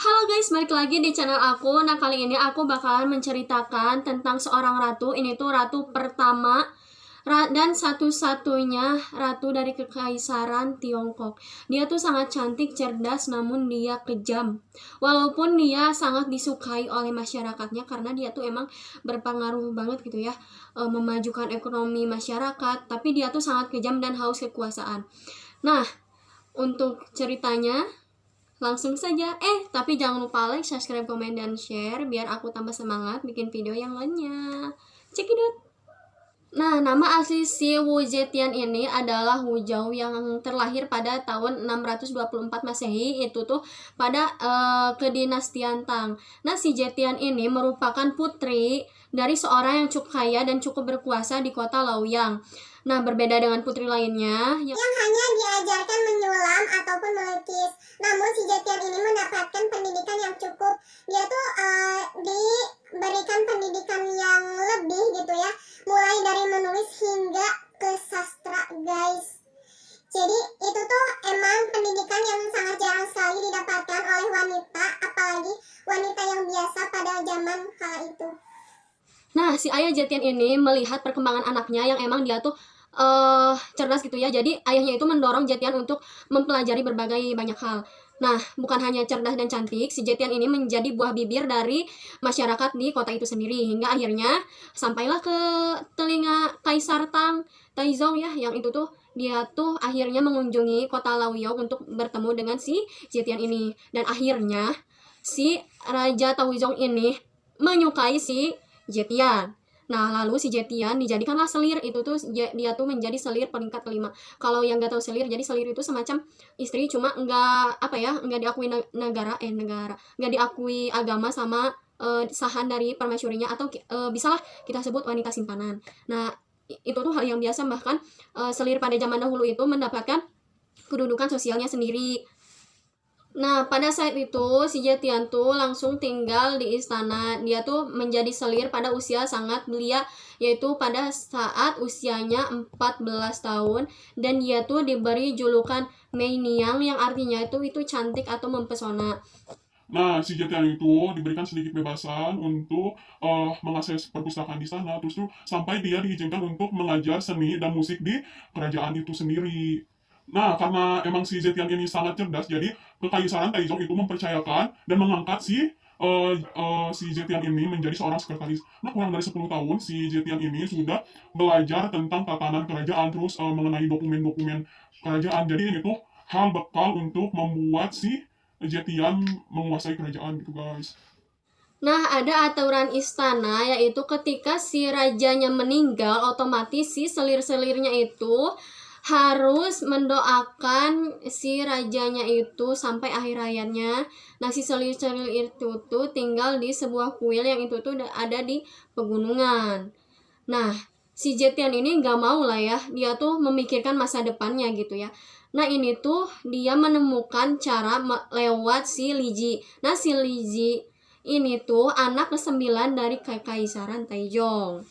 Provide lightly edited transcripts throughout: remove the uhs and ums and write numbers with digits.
Halo guys, balik lagi di channel aku. Nah, kali ini aku bakalan menceritakan tentang seorang ratu. Ini tuh ratu pertama dan satu-satunya ratu dari Kekaisaran Tiongkok. Dia tuh sangat cantik, cerdas, namun dia kejam. Walaupun dia sangat disukai oleh masyarakatnya karena dia tuh emang berpengaruh banget gitu ya, memajukan ekonomi masyarakat. Tapi dia tuh sangat kejam dan haus kekuasaan. Nah, untuk ceritanya langsung saja. Tapi jangan lupa like, subscribe, komen, dan share biar aku tambah semangat bikin video yang lainnya. Cekidot. Nah, nama asli si Wu Zetian ini adalah Wu Zhao yang terlahir pada tahun 624 Masehi, itu tuh pada kedinastian Tang. Nah, si Zetian ini merupakan putri dari seorang yang cukup kaya dan cukup berkuasa di kota Laoyang. Nah, berbeda dengan putri lainnya yang hanya diajarkan menyulam ataupun melukis. Namun si Zetian ini mendapatkan pendidikan yang cukup. Dia tuh diberikan pendidikan yang lebih gitu ya, mulai dari menulis hingga ke sastra, guys. Jadi itu tuh emang pendidikan yang sangat jarang sekali didapatkan oleh wanita, apalagi wanita yang biasa pada zaman kala itu. Nah, si ayah Zetian ini melihat perkembangan anaknya yang emang dia tuh cerdas gitu ya. Jadi ayahnya itu mendorong Zetian untuk mempelajari berbagai banyak hal. Nah, bukan hanya cerdas dan cantik, si Zetian ini menjadi buah bibir dari masyarakat di kota itu sendiri. Hingga akhirnya sampailah ke telinga Kaisar Tang, Taizong ya, yang itu tuh dia tuh akhirnya mengunjungi kota Laoyong untuk bertemu dengan si Zetian ini. Dan akhirnya si Raja Taizong ini menyukai si Zetian. Nah, lalu si Zetian dijadikanlah selir. Itu tuh dia tuh menjadi selir peringkat kelima. Kalau yang nggak tahu selir, jadi selir itu semacam istri, cuma nggak diakui negara, nggak diakui agama sama sahan dari permaisurinya, atau bisalah kita sebut wanita simpanan. Nah, itu tuh hal yang biasa. Bahkan selir pada zaman dahulu itu mendapatkan kedudukan sosialnya sendiri. Nah, pada saat itu si Zetian tuh langsung tinggal di istana. Dia tuh menjadi selir pada usia sangat belia, yaitu pada saat usianya 14 tahun, dan dia tuh diberi julukan Mei Niang yang artinya itu cantik atau mempesona. Nah, si Zetian itu diberikan sedikit bebasan untuk mengakses perpustakaan di sana, terus tuh sampai dia diizinkan untuk mengajar seni dan musik di kerajaan itu sendiri. Nah, karena emang si Zetian ini sangat cerdas, jadi Kekaisaran Taizong itu mempercayakan dan mengangkat si Zetian ini menjadi seorang sekretaris. Nah, kurang dari 10 tahun si Zetian ini sudah belajar tentang tatanan kerajaan, terus mengenai dokumen-dokumen kerajaan. Jadi ini tuh hal bekal untuk membuat si Zetian menguasai kerajaan gitu, guys. Nah, ada aturan istana, yaitu ketika si rajanya meninggal, otomatis si selir-selirnya itu harus mendoakan si rajanya itu sampai akhir hayatnya. Nah, si selir-selir itu tuh tinggal di sebuah kuil yang itu tuh ada di pegunungan. Nah, si Zetian ini nggak mau lah ya, dia tuh memikirkan masa depannya gitu ya. Nah, ini tuh dia menemukan cara lewat si Liji. Nah, si Liji ini tuh anak ke-9 dari Kekaisaran Taizong.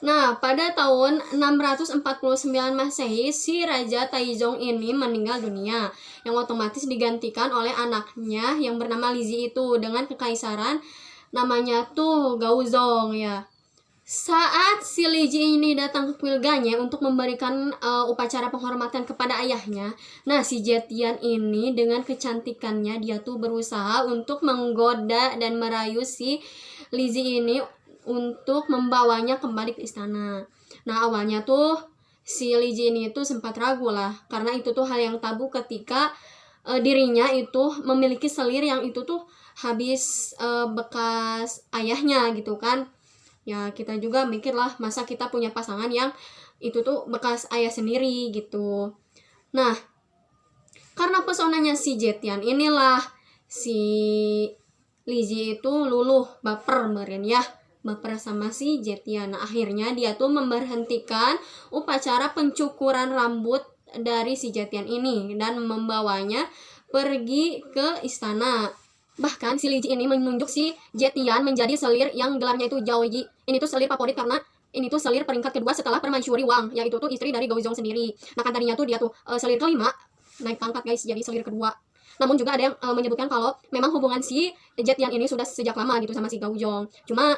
Nah, pada tahun 649 Masehi, si Raja Taizong ini meninggal dunia, yang otomatis digantikan oleh anaknya yang bernama Liji itu dengan kekaisaran namanya tuh Gaozong ya. Saat si Liji ini datang ke kuil Ganye untuk memberikan upacara penghormatan kepada ayahnya, nah si Zetian ini dengan kecantikannya dia tuh berusaha untuk menggoda dan merayu si Liji ini untuk membawanya kembali ke istana. Nah, awalnya tuh si Liji ini tuh sempat ragu lah, karena itu tuh hal yang tabu ketika dirinya itu memiliki selir yang itu tuh habis bekas ayahnya gitu kan. Ya, kita juga mikir lah, masa kita punya pasangan yang itu tuh bekas ayah sendiri gitu. Nah, karena pesonanya si Zetian inilah si Liji itu luluh baper meren ya, baper sama si Zetian. Nah, akhirnya dia tuh memberhentikan upacara pencukuran rambut dari si Zetian ini dan membawanya pergi ke istana. Bahkan si Liji ini menunjuk si Zetian menjadi selir yang gelarnya itu Zhaoyi. Ini tuh selir favorit karena ini tuh selir peringkat kedua setelah permaisuri Wang, yaitu tuh istri dari Gaozong sendiri. Nah, kan tadinya tuh dia tuh selir kelima, naik pangkat guys jadi selir kedua. Namun juga ada yang menyebutkan kalau memang hubungan si Zetian ini sudah sejak lama gitu sama si Gaozong. Cuma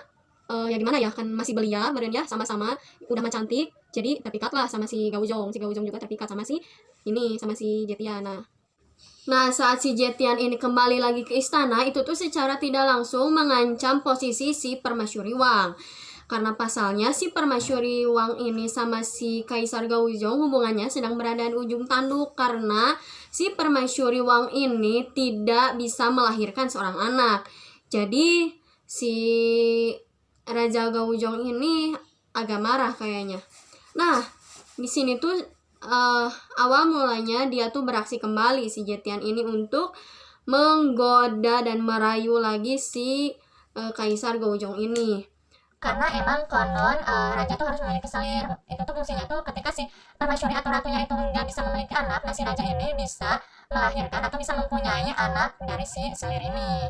ya gimana ya, kan masih belia meureun ya, sama-sama udah mah cantik. Jadi terpikat lah sama si Gaozong. Si Gaozong juga terpikat sama si Zetian. Nah, saat si Zetian ini kembali lagi ke istana, itu tuh secara tidak langsung mengancam posisi si Permasyuri Wang. Karena pasalnya si Permasyuri Wang ini sama si Kaisar Gaozong hubungannya sedang berada di ujung tanduk, karena si Permasyuri Wang ini tidak bisa melahirkan seorang anak. Jadi si Raja Gaozong ini agak marah kayaknya. Nah, di sini tuh awal mulanya dia tuh beraksi kembali si Zetian ini untuk menggoda dan merayu lagi si Kaisar Gaozong ini. Karena emang konon raja tuh harus memiliki selir. Itu tuh fungsinya tuh ketika si permaisuri atau ratunya itu nggak bisa memiliki anak, nah si raja ini bisa melahirkan atau bisa mempunyai anak dari si selir ini.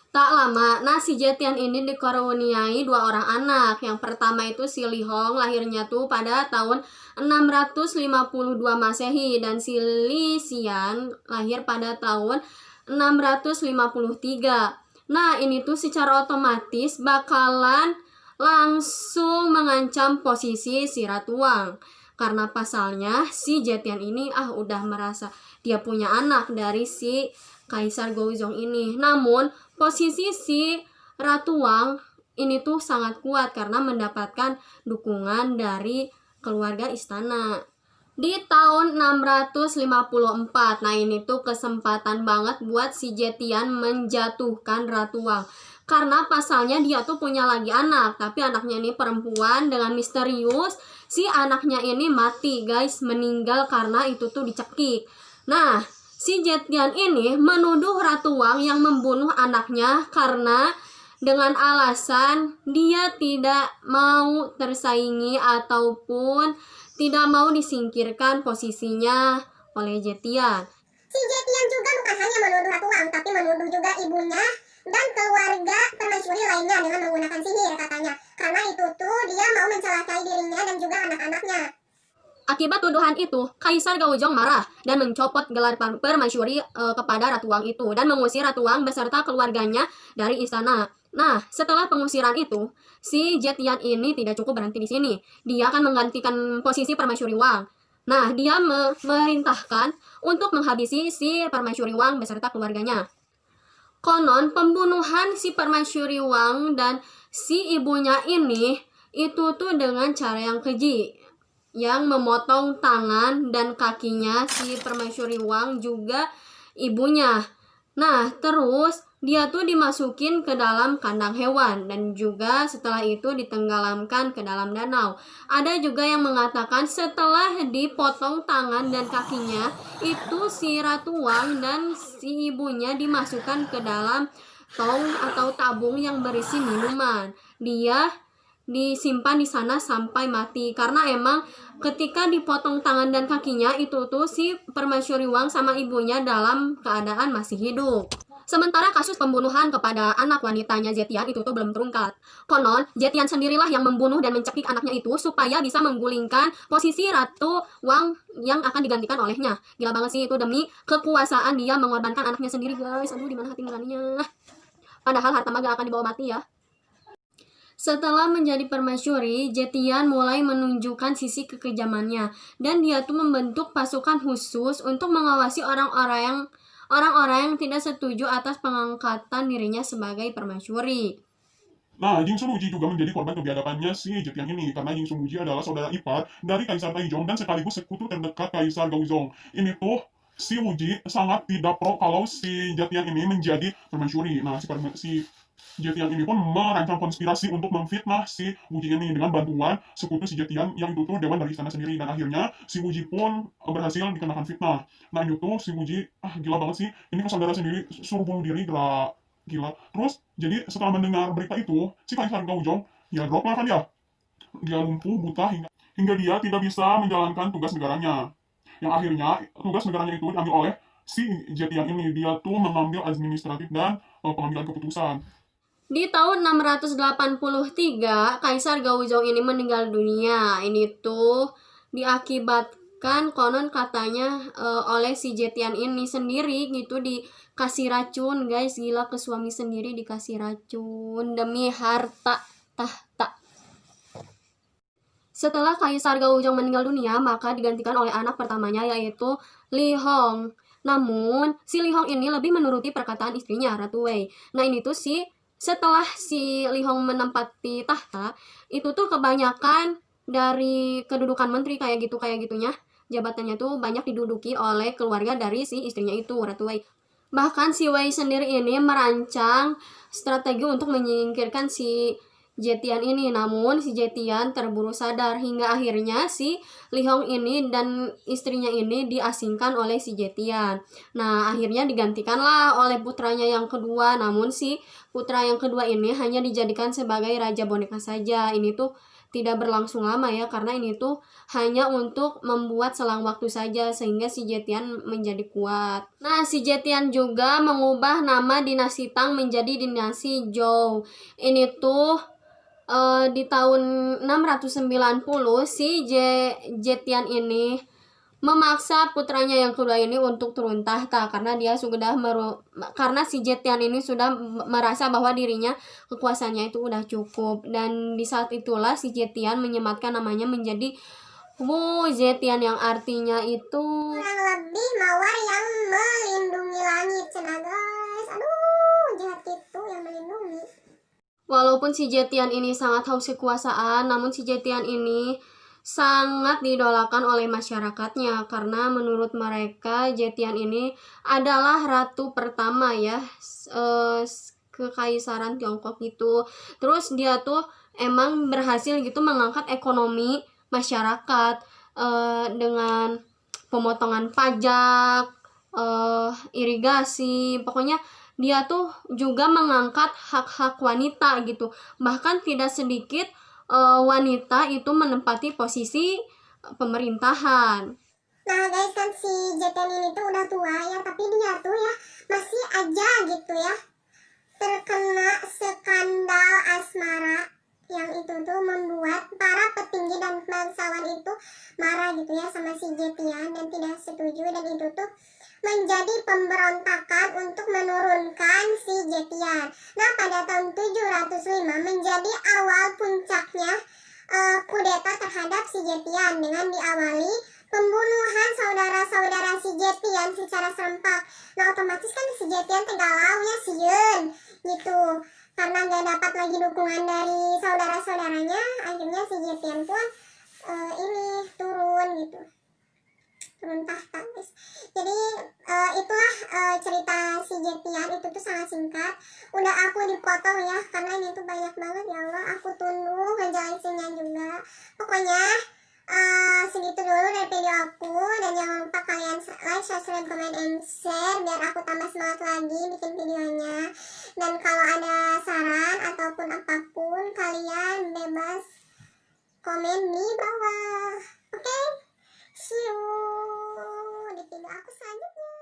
Tak lama, nah si Zetian ini dikaruniai 2 orang anak. Yang pertama itu si Li Hong, lahirnya tuh pada tahun 652 Masehi, dan si Li Xian lahir pada tahun 653. Nah, ini tuh secara otomatis bakalan langsung mengancam posisi si Ratu Wang. Karena pasalnya si Zetian ini udah merasa dia punya anak dari si Kaisar Gaozong ini. Namun posisi si Ratu Wang ini tuh sangat kuat karena mendapatkan dukungan dari keluarga istana. Di tahun 654, nah ini tuh kesempatan banget buat si Zetian menjatuhkan Ratu Wang. Karena pasalnya dia tuh punya lagi anak, tapi anaknya ini perempuan. Dengan misterius si anaknya ini mati guys, meninggal karena itu tuh dicekik. Nah, si Zetian ini menuduh Ratu Wang yang membunuh anaknya karena dengan alasan dia tidak mau tersaingi ataupun tidak mau disingkirkan posisinya oleh Zetian. Si Zetian juga bukan hanya menuduh Ratu Wang, tapi menuduh juga ibunya dan keluarga permaisuri lainnya dengan menggunakan sihir katanya. Karena itu tuh dia mau mencelakai dirinya dan juga anak-anaknya. Akibat tuduhan itu, Kaisar Gaozong marah dan mencopot gelar permaisuri kepada Ratu Wang itu dan mengusir Ratu Wang beserta keluarganya dari istana. Nah, setelah pengusiran itu, si Zetian ini tidak cukup berhenti di sini. Dia akan menggantikan posisi permaisuri Wang. Nah, dia memerintahkan untuk menghabisi si permaisuri Wang beserta keluarganya. Konon, pembunuhan si permaisuri Wang dan si ibunya ini itu tuh dengan cara yang keji, yang memotong tangan dan kakinya si permaisuri Wang juga ibunya. Nah, terus dia tuh dimasukin ke dalam kandang hewan dan juga setelah itu ditenggelamkan ke dalam danau. Ada juga yang mengatakan setelah dipotong tangan dan kakinya, itu si Ratu Wang dan si ibunya dimasukkan ke dalam tong atau tabung yang berisi minuman. Dia disimpan di sana sampai mati karena emang ketika dipotong tangan dan kakinya itu tuh si permaisuri Wang sama ibunya dalam keadaan masih hidup. Sementara kasus pembunuhan kepada anak wanitanya Zetian itu tuh belum terungkap. Konon, Zetian sendirilah yang membunuh dan mencekik anaknya itu supaya bisa menggulingkan posisi Ratu Wang yang akan digantikan olehnya. Gila banget sih, itu demi kekuasaan dia mengorbankan anaknya sendiri guys. Aduh, dimana hati nuraninya. Padahal harta mah gak akan dibawa mati ya. Setelah menjadi permaisuri, Zetian mulai menunjukkan sisi kekejamannya dan dia tuh membentuk pasukan khusus untuk mengawasi orang-orang yang tidak setuju atas pengangkatan dirinya sebagai permaisuri. Nah, Jing Sun Wuji juga menjadi korban kebiadabannya si Zetian ini, karena Jing Sun Wuji adalah saudara ipar dari Kaisar Taizong dan sekaligus sekutu terdekat Kaisar Gaozong. Ini tuh si Wuji sangat tidak pro kalau si Zetian ini menjadi permaisuri. Nah, si Zetian ini pun merancang konspirasi untuk memfitnah si Wuji ini dengan bantuan sekutu si Zetian yang itu tuh dewan dari istana sendiri, dan akhirnya si Wuji pun berhasil dikenakan fitnah. Nah, itu tuh si Wuji gila banget sih, ini kan saudara sendiri suruh bunuh diri, gila. Terus jadi setelah mendengar berita itu, si Kaisar Gaozong ya drop lah kan ya, dia lumpuh buta hingga dia tidak bisa menjalankan tugas negaranya, yang akhirnya tugas negaranya itu diambil oleh si Zetian ini. Dia tuh mengambil administratif dan pengambilan keputusan. Di tahun 683, Kaisar Gaozong ini meninggal dunia. Ini tuh kan konon katanya oleh si Jetian ini sendiri gitu dikasih racun guys, gila, ke suami sendiri dikasih racun demi harta tahta. Setelah Kaisar Gaojong meninggal dunia, maka digantikan oleh anak pertamanya yaitu Li Hong. Namun, si Li Hong ini lebih menuruti perkataan istrinya, Ratu Wei. Nah, ini tuh setelah si Li Hong menempati tahta, itu tuh kebanyakan dari kedudukan menteri kayak gitunya, jabatannya tuh banyak diduduki oleh keluarga dari si istrinya itu, Ratu Wei. Bahkan si Wei sendiri ini merancang strategi untuk menyingkirkan si Jetian ini, namun si Jetian terburu sadar hingga akhirnya si Li Hong ini dan istrinya ini diasingkan oleh si Jetian. Nah, akhirnya digantikanlah oleh putranya yang kedua, namun si putra yang kedua ini hanya dijadikan sebagai raja boneka saja. Ini tuh tidak berlangsung lama ya, karena ini tuh hanya untuk membuat selang waktu saja sehingga si Jetian menjadi kuat. Nah, si Jetian juga mengubah nama dinasti Tang menjadi dinasti Zhou. Ini tuh di tahun 690 si Jetian ini memaksa putranya yang kedua ini untuk turun tahta karena karena si Jetian ini sudah merasa bahwa dirinya kekuasaannya itu udah cukup, dan di saat itulah si Jetian menyematkan namanya menjadi Wu Zetian yang artinya itu kurang lebih mawar yang melindungi langit, cina guys. Aduh, jahat itu yang melindungi. Walaupun si Jetian ini sangat haus kekuasaan, namun si Jetian ini sangat didolakan oleh masyarakatnya karena menurut mereka Jetian ini adalah ratu pertama ya kekaisaran Tiongkok gitu. Terus dia tuh emang berhasil gitu mengangkat ekonomi masyarakat dengan pemotongan pajak, irigasi, pokoknya dia tuh juga mengangkat hak-hak wanita gitu. Bahkan tidak sedikit wanita itu menempati posisi pemerintahan. Nah guys, kan si Jetian ini tuh udah tua ya, tapi dia tuh ya masih aja gitu ya terkena skandal asmara yang itu tuh membuat para petinggi dan bangsawan itu marah gitu ya sama si Jetian dan tidak setuju, dan itu tuh menjadi pemberontakan untuk menurunkan si Jetian. Nah, pada tahun 705 menjadi awal puncaknya kudeta terhadap si Jetian dengan diawali pembunuhan saudara-saudara si Jetian secara serempak. Nah, otomatis kan si Jetian galau ya sieun gitu. Karena gak dapat lagi dukungan dari saudara-saudaranya, akhirnya si Jetian pun ini turun gitu. Turun tahta guys. Jadi itulah cerita si Jetian, itu tuh sangat singkat. Udah aku dipotong ya karena ini tuh banyak banget, ya Allah. Aku tunggu ngejelasinnya juga. Pokoknya segitu dulu dari video aku, dan jangan lupa kalian like, subscribe, comment, and share biar aku tambah semangat lagi bikin videonya. Dan kalau ada saran ataupun apapun, kalian bebas komen di bawah. Oke? See you di video aku selanjutnya.